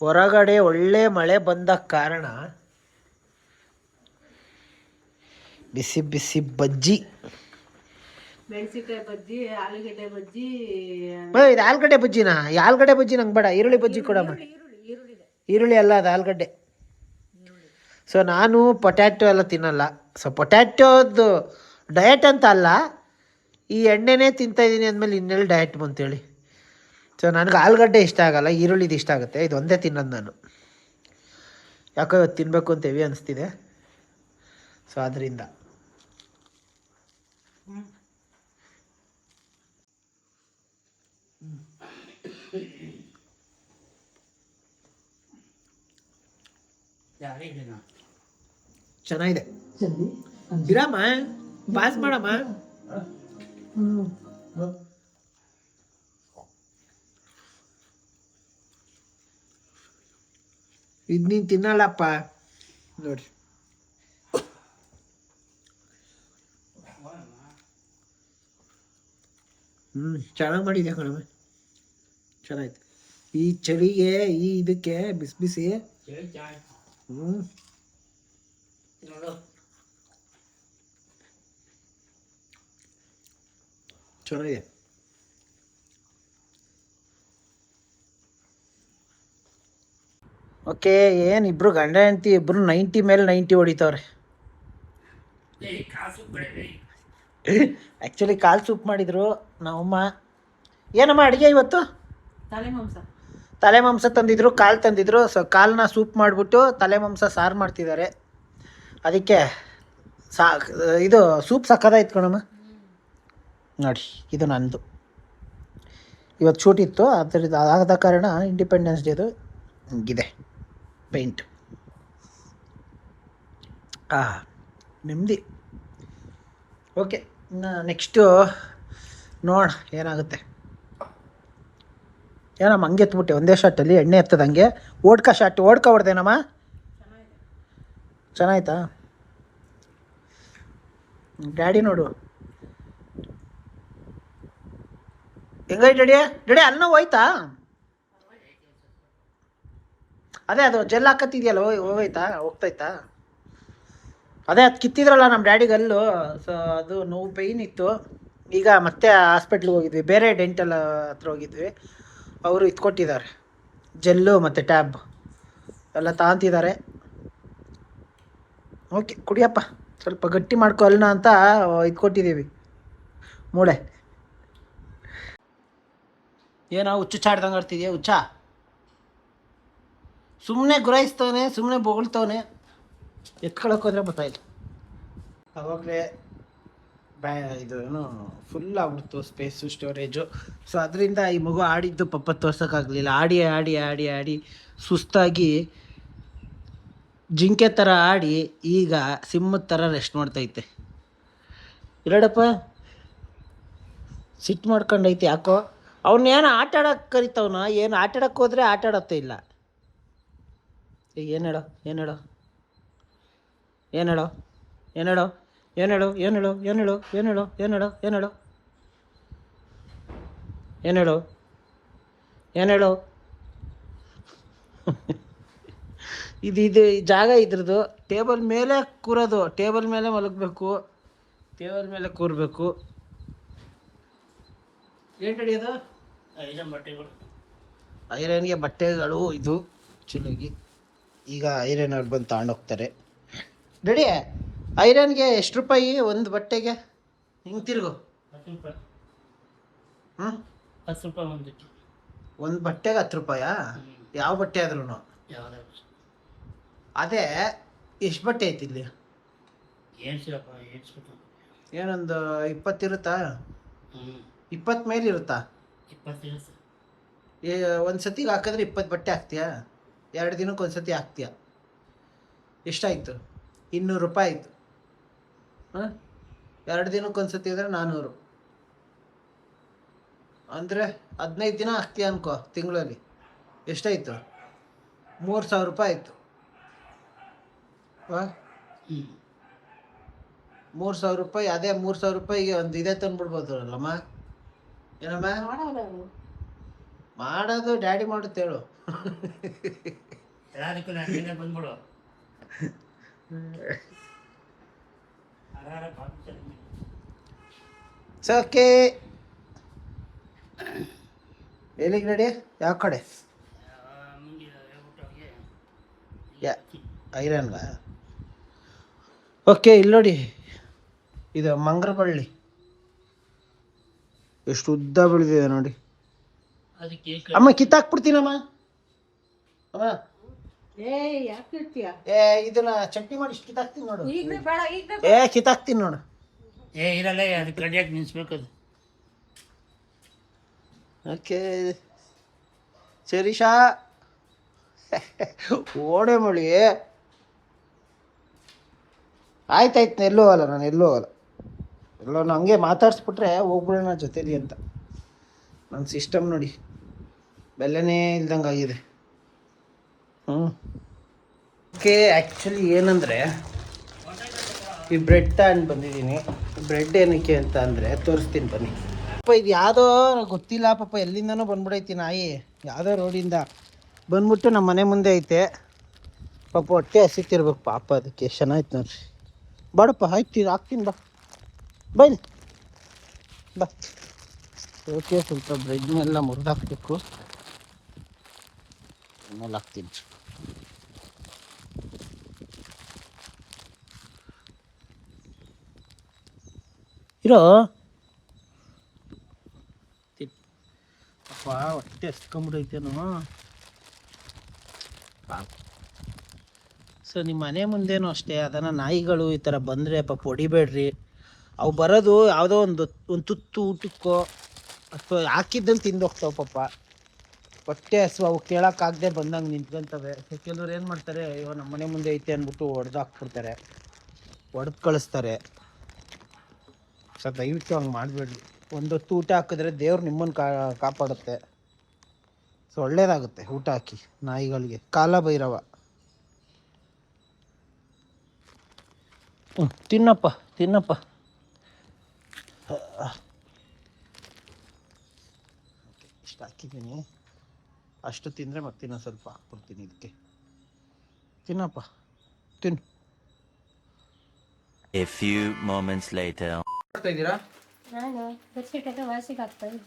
ಹೊರಗಡೆ ಒಳ್ಳೆ ಮಳೆ ಬಂದ ಕಾರಣ ಬಿಸಿ ಬಿಸಿ ಬಜ್ಜಿ, ಮೆಣಸಿನ್ಕಾಯಿ ಬಜ್ಜಿ, ಆಲೂಗೆಡ್ಡೆ ಬಜ್ಜಿ. ಇದು ಆಲೂಗಡ್ಡೆ ಬಜ್ಜಿನಾ? ಆಲೂಗಡ್ಡೆ ಬಜ್ಜಿ ನಂಗೆ ಬೇಡ, ಈರುಳ್ಳಿ ಬಜ್ಜಿ ಕೊಡಮ್ಮ. ಈರುಳ್ಳಿ ಅಲ್ಲ, ಅದು ಆಲೂಗಡ್ಡೆ. ಸೊ ನಾನು ಪೊಟ್ಯಾಟೊ ಎಲ್ಲ ತಿನ್ನಲ್ಲ. ಸೊ ಪೊಟ್ಯಾಟೋದು ಡಯಟ್ ಅಂತ ಅಲ್ಲ, ಈ ಎಣ್ಣೆನೇ ತಿಂತಾಯಿದ್ದೀನಿ ಅಂದಮೇಲೆ ಇನ್ನೆಲ್ಲಿ ಡಯಟ್ ಬಂತೇಳಿ. ಸೊ ನನಗೆ ಆಲೂಗಡ್ಡೆ ಇಷ್ಟ ಆಗಲ್ಲ, ಈರುಳ್ಳಿದು ಇಷ್ಟ ಆಗುತ್ತೆ. ಇದು ಒಂದೇ ತಿನ್ನೋದು ನಾನು. ಯಾಕೋ ಇವತ್ತು ತಿನ್ನಬೇಕು ಅಂತ ಹೆವಿ ಅನಿಸ್ತಿದೆ. ಸೊ ಅದರಿಂದ ಚೆನ್ನಾಗಿದೆ. ಇರಮ್ಮ, ಪಾಸ್ ಮಾಡಮ್ಮ. ಇದು ನೀನು ತಿನ್ನಲ್ಲಪ್ಪ ನೋಡಿ. ಚೆನ್ನಾಗಿ ಮಾಡಿದ್ಯಾ ಕಣಮ್ಮ, ಚೆನ್ನಾಯ್ತು. ಈ ಚಳಿಗೆ ಈ ಇದಕ್ಕೆ ಬಿಸಿ ಬಿಸಿ ಚೆನ್ನಾಗಿದೆ. ಓಕೆ, ಏನು ಇಬ್ರು ಗಂಡ ಹೆಂಡತಿ ಇಬ್ರು 90 ಮೇಲೆ 90 ಹೊಡಿತವ್ರೆ. ಆ್ಯಕ್ಚುಲಿ ಕಾಲು ಸೂಪ್ ಮಾಡಿದ್ರು ನಮ್ಮಮ್ಮ. ಏನಮ್ಮ ಅಡುಗೆ ಇವತ್ತು? ತಲೆ ಮಾಂಸ ತಂದಿದ್ರು, ಕಾಲು ತಂದಿದ್ರು. ಸೊ ಕಾಲನ್ನ ಸೂಪ್ ಮಾಡಿಬಿಟ್ಟು ತಲೆ ಮಾಂಸ ಸಾರು ಮಾಡ್ತಿದ್ದಾರೆ. ಅದಕ್ಕೆ ಇದು ಸೂಪ್ ಸಕ್ಕದಾಯ್ತು ಕಣಮ್ಮ. ನೋಡಿ, ಇದು ನನ್ನದು. ಇವತ್ತು ಶೂಟ್ ಇತ್ತು, ಅದರಿಂದ ಆದ ಕಾರಣ ಇಂಡಿಪೆಂಡೆನ್ಸ್ ಡೇದು ಹಿಂಗಿದೆ ಪೇಂಟ್. ನೆಮ್ಮದಿ. ಓಕೆ, ನೆಕ್ಸ್ಟು ನೋಡೋಣ ಏನಾಗುತ್ತೆ. ಏನಮ್ಮ ಹಂಗೆ ಎತ್ಬಿಟ್ಟೆ ಒಂದೇ ಶಾಟಲ್ಲಿ ಎಣ್ಣೆ ಎತ್ತದ ಹಂಗೆ. ಓಡ್ಕ ಹೊಡೆದೇನಮ್ಮ? ಚೆನ್ನಾಯ್ತಾ? ಡ್ಯಾಡಿ ನೋಡು ಹೆಂಗೈತೆ. ಡ್ಯಾಡಿ ಅನ್ನ ಹೋಯ್ತಾ? ಅದೇ ಅದು ಜೆಲ್ ಹಾಕತ್ತಿದೆಯಲ್ಲ, ಹೋಗ್ತೈತಾ? ಅದೇ ಅದು ಕಿತ್ತಿದ್ರಲ್ಲ ನಮ್ಮ ಡ್ಯಾಡಿಗಲ್ಲು. ಸೊ ಅದು ನೋವು ಪೇಯ್ನ್ ಇತ್ತು. ಈಗ ಮತ್ತೆ ಹಾಸ್ಪಿಟ್ಲಿಗೆ ಹೋಗಿದ್ವಿ, ಬೇರೆ ಡೆಂಟಲ್ ಹತ್ರ ಹೋಗಿದ್ವಿ. ಅವರು ಇತ್ಕೊಟ್ಟಿದ್ದಾರೆ ಜೆಲ್ಲು ಮತ್ತು ಟ್ಯಾಬ್ ಎಲ್ಲ ತಗೊಂತಿದ್ದಾರೆ. ಓಕೆ, ಕುಡಿಯಪ್ಪ, ಸ್ವಲ್ಪ ಗಟ್ಟಿ ಮಾಡ್ಕೊ ಅಲ್ನ ಅಂತ ಇದ್ಕೊಟ್ಟಿದ್ದೀವಿ ಮೂಳೆ. ಏನೋ ಹುಚ್ಚು ಚಾಡ್ದಂಗೆ ಆಡ್ತಿದ್ಯಾ ಹುಚ್ಚ? ಸುಮ್ಮನೆ ಗುರಾಯಿಸ್ತವನೆ, ಸುಮ್ಮನೆ ಬೊಗಳ್ತವನೆ. ಎತ್ಕೊಳಕ್ಕೆ ಹೋದ್ರೆ ಗೊತ್ತಾಯ್ತು. ಅವಾಗಲೇ ಇದು ಏನು ಫುಲ್ ಆಗ್ಬಿಡ್ತು ಸ್ಪೇಸು, ಸ್ಟೋರೇಜು. ಸೊ ಅದರಿಂದ ಈ ಮಗು ಆಡಿದ್ದು ಪಾಪ ತೋರ್ಸೋಕ್ಕಾಗಲಿಲ್ಲ. ಆಡಿ ಸುಸ್ತಾಗಿ ಜಿಂಕೆ ಥರ ಆಡಿ ಈಗ ಸಿಂಹದ ಥರ ರೆಸ್ಟ್ ಮಾಡ್ತೈತೆ. ಇರಡಪ್ಪ, ಸಿಟ್ಟು ಮಾಡ್ಕೊಂಡೈತೆ ಯಾಕೋ. ಅವನ್ನೇನು ಆಟ ಆಡೋಕ್ಕೆ ಕರಿತವನ, ಏನು ಆಟ ಆಡೋಕ್ಕೆ ಹೋದರೆ ಆಟ ಆಡೋತ್ತೇ ಇಲ್ಲ. ಏನು ಹೇಳೋ ಇದು ಜಾಗ ಇದ್ರದ್ದು. ಟೇಬಲ್ ಮೇಲೆ ಕೂರೋದು, ಟೇಬಲ್ ಮೇಲೆ ಮಲಗಬೇಕು, ಟೇಬಲ್ ಮೇಲೆ ಕೂರಬೇಕು. ಏನು ಹಿಡಿಯೋದು? ಐರನ್ಗೆ ಬಟ್ಟೆಗಳು ಇದು ಚೆನ್ನಾಗಿ. ಈಗ ಐರನ್ ಅವ್ರು ಬಂದು ತಗೊಂಡೋಗ್ತಾರೆ. ರೆಡಿ? ಐರನ್ಗೆ ಎಷ್ಟು ರೂಪಾಯಿ ಒಂದು ಬಟ್ಟೆಗೆ? ಹಿಂಗೆ ತಿರುಗು. 10 ರೂಪಾಯಿ. 10 ರೂಪಾಯಿ ಒಂದು ಬಟ್ಟೆಗೆ 10 ರೂಪಾಯಾ? ಯಾವ ಬಟ್ಟೆ ಆದ್ರೂ? ಅದೇ ಎಷ್ಟು ಬಟ್ಟೆ ಐತಿ ಇಲ್ಲಿ? ಏನೊಂದು 20 ಇರುತ್ತಾ? 20 ಮೇಲೆ ಇರುತ್ತಾ? ಒಂದು ಸತಿಗೆ ಹಾಕಿದ್ರೆ 20 ಬಟ್ಟೆ ಹಾಕ್ತೀಯಾ? 2 ದಿನಕ್ಕೆ ಒಂದು ಸತಿ ಹಾಕ್ತೀಯಾ? ಎಷ್ಟಾಯಿತು? 200 ರೂಪಾಯಿ ಆಯಿತು. 2 ದಿನಕ್ಕೆ ಒಂದು ಸತಿ ಅಂದರೆ 400. ಅಂದರೆ 15 ದಿನ ಹಾಕ್ತೀಯ ಅನ್ಕೋ ತಿಂಗಳಲ್ಲಿ. ಎಷ್ಟಾಯಿತು? 3000 ರೂಪಾಯಿ ಆಯಿತು. 3000 ರೂಪಾಯಿ. ಅದೇ 3000 ರೂಪಾಯಿಗೆ ಒಂದು ಇದೇ ತಂದುಬಿಡ್ಬೋದಲ್ಲಮ್ಮ. ಏನಮ್ಮ ಮಾಡೋದು? ಡ್ಯಾಡಿ ಮಾಡುತ್ತೆ ಹೇಳು. ಎಲ್ಲದಕ್ಕೂ ನಾನು ಬಂದ್ಬಿಡು ಸೊ ಓಕೆ ಎಲ್ಲಿಗೆ ರೆಡಿ ಯಾವ ಕಡೆ ಐರನ್ಗ ಓಕೆ ಇಲ್ಲಿ ನೋಡಿ ಇದು ಮಂಗ್ರಬಳ್ಳಿ ಎಷ್ಟು ಉದ್ದ ಬೆಳೆದಿದೆ ನೋಡಿ. ಅದಕ್ಕೆ ಅಮ್ಮ ಕಿತ್ತಾಕ್ಬಿಡ್ತೀನಮ್ಮ. ಅಮ್ಮ ಯಾಕೆ ಇರ್ತೀಯ ಇದನ್ನ ಚಟ್ನಿ ಮಾಡಿ ಇಷ್ಟು ಕಿತ್ತಾಕ್ತೀನಿ ನೋಡು. ಈಗ ಬೇಡ ಈಗ ಕಿತ್ತಾಕ್ತೀನಿ ನೋಡು. ಇರಲ್ಲ ಅದಕ್ಕೆ ರೆಡಿಯಾಗಿ ನಿಲ್ಲಿಸ್ಬೇಕು ಅದು. ಓಕೆ ಸರಿಷಾ ಓಡೆ ಮಳಿ ಆಯ್ತಾಯ್ತು ಎಲ್ಲೂ ಹೋಗಲ್ಲ ನಾನು ಎಲ್ಲೋ ಹಂಗೆ ಮಾತಾಡ್ಸ್ಬಿಟ್ರೆ ಹೋಗ್ಬಿಡೋಣ ಜೊತೇಲಿ ಅಂತ ನನ್ನ ಸಿಸ್ಟಮ್ ನೋಡಿ ಬೆಲೆನೇ ಇಲ್ದಂಗೆ ಆಗಿದೆ. ಓಕೆ ಆ್ಯಕ್ಚುಲಿ ಏನಂದರೆ ಈ ಬ್ರೆಡ್ ತಗೊಂಡು ಬಂದಿದ್ದೀನಿ. ಬ್ರೆಡ್ ಏನಕ್ಕೆ ಅಂತ ಅಂದರೆ ತೋರಿಸ್ತೀನಿ ಬನ್ನಿ. ಪಾಪ ಇದು ಯಾವುದೋ ಗೊತ್ತಿಲ್ಲ ಪಾಪ ಎಲ್ಲಿಂದನೂ ಬಂದ್ಬಿಡೈತಿ ನಾಯಿ ಯಾವುದೋ ರೋಡಿಂದ ಬಂದ್ಬಿಟ್ಟು ನಮ್ಮ ಮನೆ ಮುಂದೆ ಐತೆ. ಪಾಪ ಹೊಟ್ಟೆ ಹಸಿತಿರ್ಬೇಕು ಪಾಪ ಅದಕ್ಕೆ ಎಷ್ಟು ಚೆನ್ನಾಯ್ತು ನೋಡ್ರಿ. ಬಾಡಪ್ಪ ಆಯ್ತು ಹಾಕ್ತೀನಿ ಬೈಲಿ ಬಾ. ಓಕೆ ಸ್ವಲ್ಪ ಬ್ರೆಡ್ನೆಲ್ಲ ಮುರಿದಾಕ್ಬೇಕು ಆಮೇಲೆ ಹಾಕ್ತೀನಿ. ಇರೋ ಅಪ್ಪ ಹೊಟ್ಟೆ ಹಸ್ಕೊಂಬಿಡೈತೇನೋ. ಸೊ ನಿಮ್ಮ ಮನೆ ಮುಂದೇನೂ ಅಷ್ಟೇ ಅದನ್ನು ನಾಯಿಗಳು ಈ ಥರ ಬಂದರೆ ಪಾಪ ಹೊಡಿಬೇಡ್ರಿ. ಅವು ಬರೋದು ಯಾವುದೋ ಒಂದು ತುತ್ತು ಊಟಕ್ಕೋ ಅಥವಾ ಹಾಕಿದ್ದಲ್ಲಿ ತಿಂದೋಗ್ತಾವೆ ಪಾಪ. ಹೊಟ್ಟೆ ಹಸು ಅವು ಕೇಳೋಕ್ಕಾಗದೆ ಬಂದಂಗೆ ನಿಂತ್ಕೊಂತವೆ. ಸೊ ಕೆಲವ್ರು ಏನು ಮಾಡ್ತಾರೆ, ಅಯ್ಯೋ ನಮ್ಮ ಮನೆ ಮುಂದೆ ಐತೆ ಅಂದ್ಬಿಟ್ಟು ಹೊಡೆದು ಕಳಿಸ್ತಾರೆ. ಸೊ ದಯವಿಟ್ಟು ಹಂಗೆ ಮಾಡಬೇಡ್ರಿ. ಒಂದೊತ್ತು ಊಟ ಹಾಕಿದ್ರೆ ದೇವ್ರು ನಿಮ್ಮನ್ನು ಕಾಪಾಡುತ್ತೆ. ಸೊ ಒಳ್ಳೇದಾಗುತ್ತೆ ಊಟ ಹಾಕಿ ನಾಯಿಗಳಿಗೆ. ಕಾಲಭೈರವ ತಿನ್ನಪ್ಪ ಇಷ್ಟು ಹಾಕಿದ್ದೀನಿ. ಅಷ್ಟು ತಿಂದರೆ ಮತ್ತಿನ್ನ ಸ್ವಲ್ಪ ಹಾಕ್ಬಿಡ್ತೀನಿ ಇದಕ್ಕೆ. ತಿನ್ನಪ್ಪ ತಿನ್ನು. A few moments later. ಮಾಡ್ತಾ ಇದ್ದೀರಾ? ನಾನು ಬೆಡ್ಶೀಟ್ ಎಲ್ಲ ವಾಶಿಗೆ ಹಾಕ್ತಾ ಇದ್ದೆ.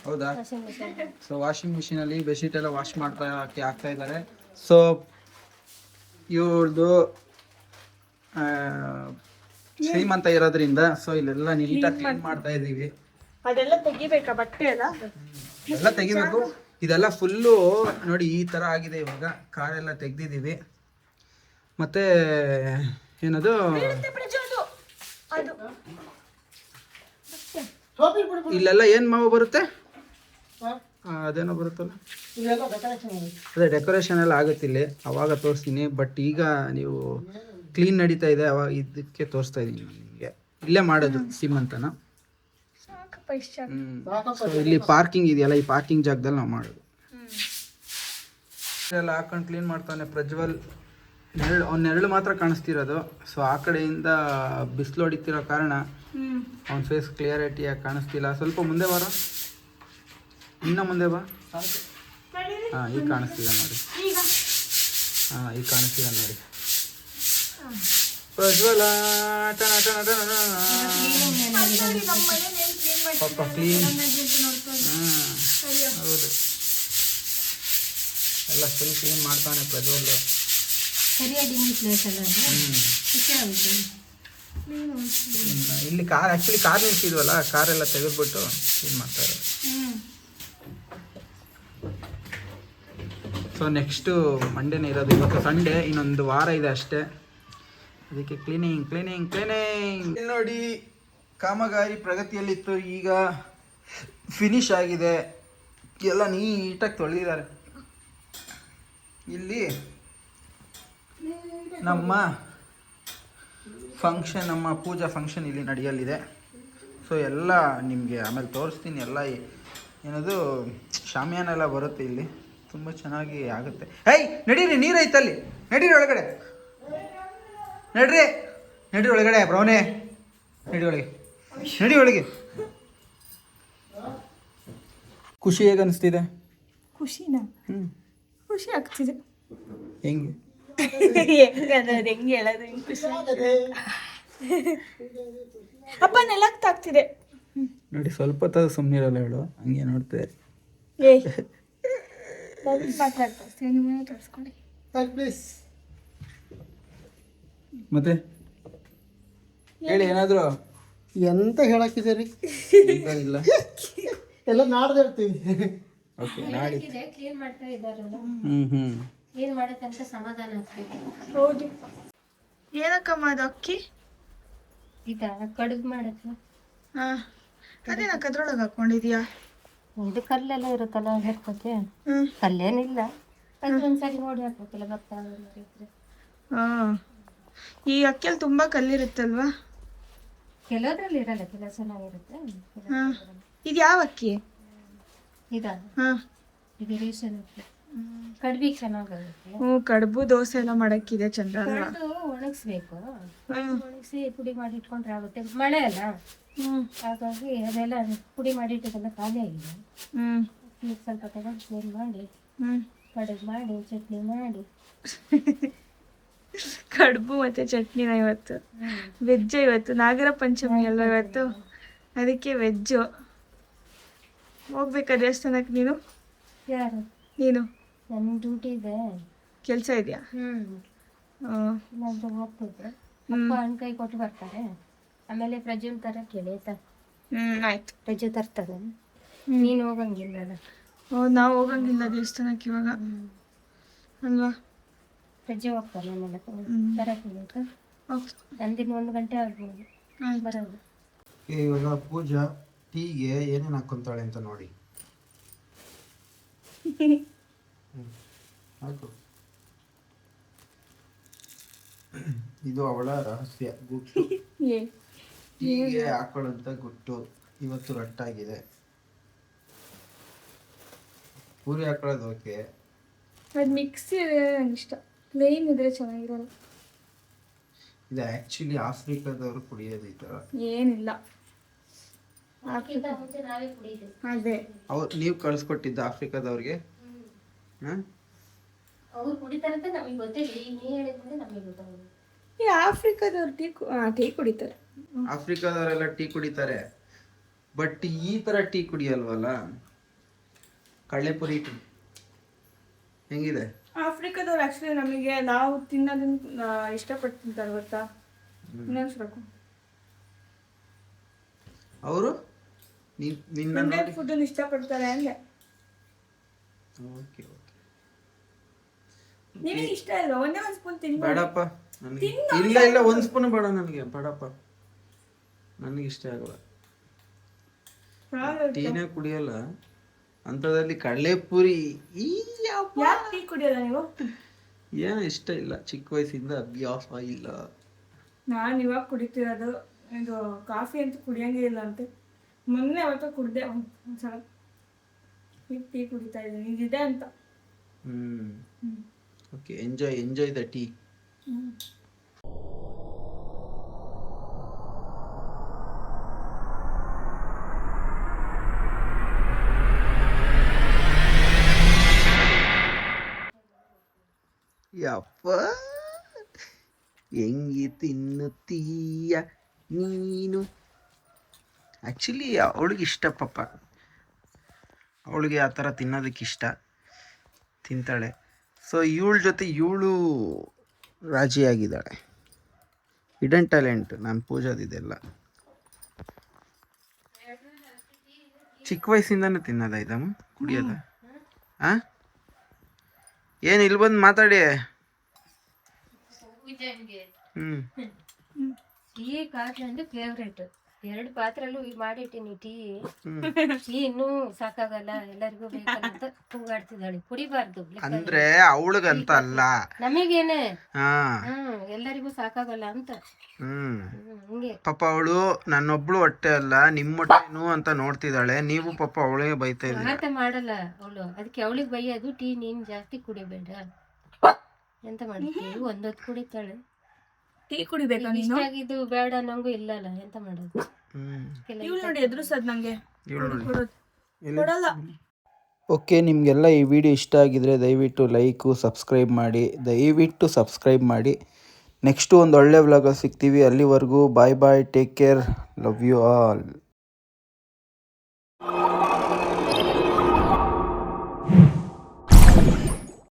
ಹೌದಾ? Washing machine. ಸೊ ವಾಷಿಂಗ್ ಮಿಷಿನಲ್ಲಿ ಬೆಡ್ಶೀಟ್ ಎಲ್ಲ ವಾಶ್ ಹಾಕ್ತಾ ಇದ್ದಾರೆ. ಸೊ ಇವ್ರದ್ದು ಶ್ರೀಮಂತ ಇರೋದ್ರಿಂದ ಸೊ ಇಲ್ಲೆಲ್ಲ ನೀಟಾಗಿ ಕ್ಲೀನ್ ಮಾಡ್ತಾ ಇದ್ದೀವಿ. ಅದೆಲ್ಲ ತೆಗಿಬೇಕಾ ಬಟ್ಟೆ ಎಲ್ಲ ಎಲ್ಲ ತೆಗಿಬೇಕು. ಇದೆಲ್ಲ ಫುಲ್ಲು ನೋಡಿ ಈ ಥರ ಆಗಿದೆ. ಇವಾಗ ಕಾರೆಲ್ಲ ತೆಗ್ದಿದ್ದೀವಿ. ಮತ್ತು ಏನದು ಇಲ್ಲೆಲ್ಲ ಏನು ಮಾವು ಬರುತ್ತೆ, ಅದೇನೋ ಬರುತ್ತಲ್ಲ, ಅದೇ ಡೆಕೋರೇಷನ್ ಎಲ್ಲ ಆಗುತ್ತೆ ಇಲ್ಲಿ. ಅವಾಗ ತೋರಿಸ್ತೀನಿ. ಬಟ್ ಈಗ ನೀವು ಕ್ಲೀನ್ ನಡೀತಾ ಇದೆ, ಅವಾಗ ಇದಕ್ಕೆ ತೋರಿಸ್ತಾ ಇದ್ದೀನಿ ನಿಮಗೆ. ಇಲ್ಲೇ ಮಾಡೋದು ಸೀಮಂತನ. ಸೊ ಇಲ್ಲಿ ಪಾರ್ಕಿಂಗ್ ಇದೆಯಲ್ಲ, ಈ ಪಾರ್ಕಿಂಗ್ ಜಾಗದಲ್ಲಿ ನಾವು ಮಾಡೋದು. ಎಲ್ಲ ಹಾಕೊಂಡು ಕ್ಲೀನ್ ಮಾಡ್ತಾನೆ ಪ್ರಜ್ವಲ್. ನೆರಳು ಮಾತ್ರ ಕಾಣಿಸ್ತಿರೋದು. ಸೊ ಆ ಕಡೆಯಿಂದ ಬಿಸಿಲು ಹೊಡಿತಿರೋ ಕಾರಣ ಅವನ ಫೇಸ್ ಕ್ಲಿಯರಿಟಿಯಾಗಿ ಕಾಣಿಸ್ತಿಲ್ಲ. ಸ್ವಲ್ಪ ಮುಂದೆ ಬರೋ, ಇನ್ನು ಮುಂದೆ ಬಾ. ಹಾಂ ಈಗ ಕಾಣಿಸ್ತಿದೆ ನೋಡಿ. ಈಗ ಕಾಣಿಸ್ತಿದೆ ನೋಡಿ ಪ್ರಜ್ವಲ. ಪಾಪ ಕ್ಲೀನ್. ಹೌದು, ಎಲ್ಲ ಫುಲ್ ಕ್ಲೀನ್ ಮಾಡ್ತಾನೆ ಪ್ರಜ್ವಲ್. ಇಲ್ಲಿ ಕಾರ್ ಆ್ಯಕ್ಚುಲಿ ಕಾರ್ ನಿಲ್ಸಿದ್ವಲ್ಲ, ಕಾರೆಲ್ಲ ತೆಗೆದ್ಬಿಟ್ಟು ಕ್ಲೀನ್ ಮಾಡ್ತಾರೆ. ಸೊ ನೆಕ್ಸ್ಟು ಮಂಡೇನೇ ಇರೋದು. ಇವತ್ತು ಸಂಡೇ, ಇನ್ನೊಂದು ವಾರ ಇದೆ ಅಷ್ಟೇ. ಅದಕ್ಕೆ ಕ್ಲೀನಿಂಗ್ ನೋಡಿ. ಕಾಮಗಾರಿ ಪ್ರಗತಿಯಲ್ಲಿತ್ತು, ಈಗ ಫಿನಿಶ್ ಆಗಿದೆ. ಎಲ್ಲ ನೀಟಾಗಿ ತೊಳೆದಿದ್ದಾರೆ. ಇಲ್ಲಿ ನಮ್ಮ ಫಂಕ್ಷನ್, ನಮ್ಮ ಪೂಜಾ ಫಂಕ್ಷನ್ ಇಲ್ಲಿ ನಡೆಯಲಿದೆ. ಸೊ ಎಲ್ಲ ನಿಮಗೆ ಆಮೇಲೆ ತೋರಿಸ್ತೀನಿ. ಎಲ್ಲ ಏನದು ಶಾಮಿಯಾನ ಎಲ್ಲ ಬರುತ್ತೆ ಇಲ್ಲಿ, ತುಂಬ ಚೆನ್ನಾಗಿ ಆಗುತ್ತೆ. ನಡೀರಿ, ನೀರೈತಲ್ಲಿ, ನಡೀರಿ ಒಳಗಡೆ, ನಡ್ರಿ ಒಳಗಡೆ ಬ್ರೌನೆ, ನಡಿ ಒಳಗೆ. ಖುಷಿ ಹೇಗೆ ಅನಿಸ್ತಿದೆ? ಖುಷಿನಾ? ಹ್ಮ್ ಖುಷಿ ಆಗ್ತಿದೆ. ಹೆಂಗೆ? ಹೆಂಗೆ ಹೇಳೋದು, ಹೆಂಗ್ ಖುಷಿ ಆಗ್ತಿದೆ. ಅಪ್ಪ ನೆಲಕ್ಕೆ ತಾಗ್ತಿದೆ. ನೋಡಿ ಸ್ವಲ್ಪ ಹೊತ್ತು ಸುಮ್ಮನಿರಲ್ಲ ಹೇಳು, ಹಂಗೆ ನೋಡ್ತಾರೆ. ಏಯ್ ಮಾತಾಡ್ತಾ ಇರ್ತೀನಿ, ನಿಮ್ಮನ್ನ ತೋರಿಸ್ಕೊಳ್ಳಿ. ಮತ್ತೆ ಹೇಳಿ ಏನಾದ್ರು. ಎಂತ ಹೇಳಕ್ಕಿದ್ದೀರಿ? ಇಲ್ಲ ಎಲ್ಲ ನಾಡ್ದು ಹೇಳ್ತೀವಿ. ಓಕೆ ನಾಡಿ. ಕ್ಲೀನ್ ಮಾಡ್ತಾ ಇದ್ದಾರಲ್ಲ, ಹ್ಮ್ ಕ್ಲೀನ್ ಮಾಡೋ ತನಕ ಸಮಾಧಾನ ಆಗ್ಬೇಕು. ಹೌದು. ಏನಕ್ಕಮ್ಮ ಅದು ಅಕ್ಕಿ? ಈಗ ಕಡುಬು ಮಾಡಕ್ಕೆ ಹಾ, ಅದೇನಕ್ಕ ಅದ್ರೊಳಗೆ ಹಾಕೊಂಡಿದ್ಯಾ? ಇದು ಕಲ್ಲೆಲ್ಲ ಇರುತ್ತಲ್ಲ ಹೆರ್ಕೋಕೆ, ಹ್ಮ್. ಕಲ್ಲೇನಿಲ್ಲ, ಅದು ಒಂದ್ಸರಿ ನೋಡಿ ಹಾಕ್ಬೇಕಲ್ಲ ಗೊತ್ತಾಗಿದ್ರೆ. ಹಾ, ಈ ಅಕ್ಕಿಯಲ್ಲಿ ತುಂಬಾ ಕಲ್ಲಿರುತ್ತಲ್ವಾ? ಕೆಲವದ್ರಲ್ಲಿ ಇರಲ್ಲ, ಕೆಲವು ಚೆನ್ನಾಗಿರುತ್ತೆ. ಹಾ, ಇದು ಯಾವ ಅಕ್ಕಿ? ಇದ ಹಾ, ಇದು ರೇಷನ್ ಅಕ್ಕಿ. ಕಡ್ಬಿಗೆ ಚೆನ್ನಾಗಾಗುತ್ತೆ. ಕಡುಬು ದೋಸೆ ಎಲ್ಲ ಮಾಡಕ್ಕಿದೆ ಚಂದ್ರ ಅಲ್ವಾ? ಕಡ್ದು ಒಣಗಿಸ್ಬೇಕು, ಹ್ಮ್. ಒಣಗಿಸಿ ಪುಡಿ ಮಾಡಿ ಇಟ್ಕೊಂಡ್ರೆ ಆಗುತ್ತೆ. ಮಳೆ ಅಲ್ಲ, ಹಾಗಾಗಿ ಅದೆಲ್ಲ ಪುಡಿ ಮಾಡಿ ಇಟ್ಟಿದ್ದೆಲ್ಲ ಖಾಲಿ ಆಗಿದೆ. ಈಗ ಸ್ವಲ್ಪ ತಗೊಂಡು ಕ್ಲೀನ್ ಮಾಡಿ ಕಡುಬು ಮಾಡಿ ಚಟ್ನಿ ಮಾಡಿ. ಕಡುಬು ಮತ್ತೆ ಚಟ್ನಿನ ಇವತ್ತು ವೆಜ್. ಇವತ್ತು ನಾಗರ ಪಂಚಮಿ ಅಲ್ವಾ ಇವತ್ತು, ಅದಕ್ಕೆ ವೆಜ್ಜು. ಹೋಗ್ಬೇಕಾ ದೇವಸ್ಥಾನಕ್ಕೆ ನೀನು? ಯಾರು? ನೀನು? ನನ್ನ ಡ್ಯೂಟಿ ಇದೆ. ಕೆಲಸ ಇದೆಯಾ? ಇಲ್ಲಾಂದ್ರೆ ಹೋಗ್ತಿದ್ದೆ. ಅಪ್ಪ ಕೈ ಕೊಟ್ಟು ಬರ್ತಾರೆ. ಆಮೇಲೆ ಪ್ರಜ್ವಲ್ ತರ ಕೇಳಿ ಆಯ್ತಾ? ಆಯ್ತು. ಪ್ರಜ್ವಲ್ ತರ್ತಾರೆ, ನೀನು ಹೋಗಂಗಿಲ್ಲ. ನಾವು ಹೋಗಂಗಿಲ್ಲ ದೇವಸ್ಥಾನಕ್ಕೆ ಇವಾಗ ಅಲ್ವಾ? ಪ್ರಜ್ಜೆ ಹೋಗ್ತಾರೆ ಆಮೇಲೆ ತರಕ್ಕೆ ನಂದಿನ 1 ಗಂಟೆ ಆಗ್ಬೋದು ಬರೋದು. ಇವಾಗ ಪೂಜಾ ಟೀಗೆ ಏನೇನು ಹಾಕೊಂತಾಳೆ ಅಂತ ನೋಡಿ. ಹಾಕು. ಇದು ಅವಳ ರಹಸ್ಯ ಗುಟ್ಟು. ಟೀಗೆ ಹಾಕೊಳ್ಳೋಂಥ ಗುಟ್ಟು ಇವತ್ತು ರಟ್ಟಾಗಿದೆ. ಪೂರಿ ಹಾಕೊಳ್ಳೋದು ಓಕೆ, ಅದು ಮಿಕ್ಸಿ ಇದೆ ನಂಗೆ ಇಷ್ಟ. ಪ್ಲೇನ್ ಇದ್ರೆ ಚೆನ್ನಾಗಿರಲ್ಲ. ಇದು ಆ್ಯಕ್ಚುಲಿ ಆಫ್ರಿಕಾದವರು ಕುಡಿಯೋದು ಈ ಥರ. ಏನಿಲ್ಲ, ಮುಂಚೆ ನಾವೇ ಕುಡಿಯಿದೆ. ಅದೇ ನೀವು ಕಳಿಸ್ಕೊಟ್ಟಿದ್ದ ಆಫ್ರಿಕಾದವ್ರಿಗೆ? ಹಾಂ, ಅವ್ರು ಕುಡಿತಾರಂತ ನಮಗೆ ಗೊತ್ತಿಲ್ಲ. ಈಗ ನೀ ಹೇಳಿದ್ರೆ ನಮಗೆ ಗೊತ್ತಾಗೋದು. ಈ ಆಫ್ರಿಕಾದವ್ರು ಟೀ ಕುಡಿತಾರೆ. ಆಫ್ರಿಕಾದವರೆಲ್ಲ ಟೀ ಕುಡಿತಾರೆ, ಬಟ್ ಈ ಥರ ಟೀ ಕುಡಿಯಲ್ವಲ್ಲ. ಕಳ್ಳೆಪುರಿ ಟೀ ಹೆಂಗಿದೆ? ಆಫ್ರಿಕಾದವ್ರು ಆಕ್ಚುಲಿ ನಮಗೆ ನಾವು ತಿನ್ನೋದನ್ನ ಇಷ್ಟಪಟ್ಟು ತಿಂತಾರೆ ಗೊತ್ತಾ? ಇನ್ನೊಂದ್ಸಬೇಕು ಅವರು ನಿನ್ನ ಇಂಡಿಯನ್ ಫುಡ್ ಇಷ್ಟಪಡ್ತಾರೆ ಅಂದ್ರೆ. ಓಕೆ ಓಕೆ, ನಿಮಗೆ ಇಷ್ಟ ಇಲ್ಲ? ಒಂದೇ ಒಂದು ಸ್ಪೂನ್ ತಿನ್ಬೋದು. ಬೇಡಪ್ಪ ನನಗೆ. ಇಲ್ಲ ಇಲ್ಲ, ಒಂದು ಸ್ಪೂನ್ ಬೇಡ ನನಗೆ, ಬೇಡಪ್ಪ, ನನಗೆ ಇಷ್ಟ ಆಗಲ್ಲ. ಟೀನೇ ಕುಡಿಯಲ್ಲ ಅಂಥದ್ರಲ್ಲಿ ಕಡಲೆಪುರಿ ಯಾಕೆ ಟೀ ಕುಡಿಯಲ್ಲ ನೀವು? ಏನೋ ಇಷ್ಟ ಇಲ್ಲ, ಚಿಕ್ಕ ವಯಸ್ಸಿಂದ ಅಭ್ಯಾಸ ಇಲ್ಲ. ನಾನು ಇವಾಗ ಕುಡಿತಿರೋದು. ಇದು ಕಾಫಿ ಅಂತೂ ಕುಡಿಯಂಗೇ ಇಲ್ಲ ಅಂತೆ. ಮೊನ್ನೆ ಅವತ್ತು ಕುಡ್ದೆ ಒಂದ್ಸಲ. ಈಗ ಟೀ ಕುಡಿತಾ ಇದ್ದೀನಿ, ಇದಿದೆ ಅಂತ. Okay, enjoy the tea. ಯಪ್ಪ, ಹೆಂಗೆ ತಿನ್ನುತ್ತೀಯ ನೀನು? ಆ್ಯಕ್ಚುಲಿ ಅವಳಿಗೆ ಇಷ್ಟ ಪಾಪ, ಅವಳಿಗೆ ಆ ಥರ ತಿನ್ನೋದಕ್ಕೆ ಇಷ್ಟ, ತಿಂತಾಳೆ. ಸೊ ಇವಳ ಜೊತೆ ಇವಳು ರಾಜಿಯಾಗಿದ್ದಾಳೆ. ಹಿಡನ್ ಟ್ಯಾಲೆಂಟ್ ನಾನು ಪೂಜಾದಿದೆಲ್ಲ. ಚಿಕ್ಕ ವಯಸ್ಸಿಂದನೂ ತಿನ್ನೋದ ಇದಮ್ಮ ಕುಡಿಯೋದ? ಹಾಂ, ಏನು ಇಲ್ಲಿ ಬಂದು ಮಾತಾಡಿ. ಟೀ ಕಾಫಿ ಅಂದ್ರೆ ಫೇವ್ರೇಟ್. 2 ಪಾತ್ರೆಲ್ಲೂ ಮಾಡಿಟ್ಟಿನಿ ಟೀ. ಟೀ ಇನ್ನೂ ಸಾಕಾಗಲ್ಲ, ಎಲ್ಲರಿಗೂ ಬೇಕಲ್ಲ ಅಂತ ಕೂಗಾಡ್ತಿದ್ದಾಳೆ. ಕುಡಿಬಾರ್ದು ಅಂದ್ರೆ ಅವಳಿಗಂತ ಅಲ್ಲ, ನಮಗೇನೆ. ಹಾ, ಎಲ್ಲರಿಗೂ ಸಾಕಾಗಲ್ಲ ಅಂತ. ಹಂಗೆ ಪಾಪ ಅವಳು ನನ್ನೊಬ್ಳು ಹೊಟ್ಟೆ ಅಲ್ಲ ನಿಮ್ಮ ಹೊಟ್ಟೆನು ಅಂತ ನೋಡ್ತಿದ್ದಾಳೆ. ನೀವು ಪಾಪ ಅವಳಿಗೆ ಬೈತಾ ಇದ್ದೀರಿ. ಮಾತ ಮಾಡಲ್ಲ ಅವಳು, ಅದಕ್ಕೆ ಅವಳಿಗೆ ಬೈಯೋದು. ಟೀ ನೀನ್ ಜಾಸ್ತಿ ಕುಡಿಬೇಡ, ಎಂತ ಮಾಡ್ತೀವಿ, 1 ಹೊತ್ತು ಕುಡಿತಾಳೆ. ಟೀ ಕುಡಿಬೇಕಾ ನೀನು? ಇಷ್ಟ ಆಗಿದ್ದು ಬೇಡ ನಂಗೂ ಇಲ್ಲಲ್ಲ, ಎಂತ ಮಾಡೋದು? ಇವಳು ನೋಡಿ ಎದುರಿಸೋದು ನಂಗೆ. ಇವಳು ನೋಡಿ ಕೊಡಲ್ಲ. ಓಕೆ, ನಿಮಗೆಲ್ಲ ಈ ವಿಡಿಯೋ ಇಷ್ಟ ಆಗಿದರೆ ದಯವಿಟ್ಟು ಲೈಕು ಸಬ್ಸ್ಕ್ರೈಬ್ ಮಾಡಿ. ನೆಕ್ಸ್ಟು ಒಂದು ಒಳ್ಳೆ ವ್ಲಾಗಲ್ಲಿ ಸಿಗ್ತೀವಿ. ಅಲ್ಲಿವರೆಗೂ bye take care, love you all.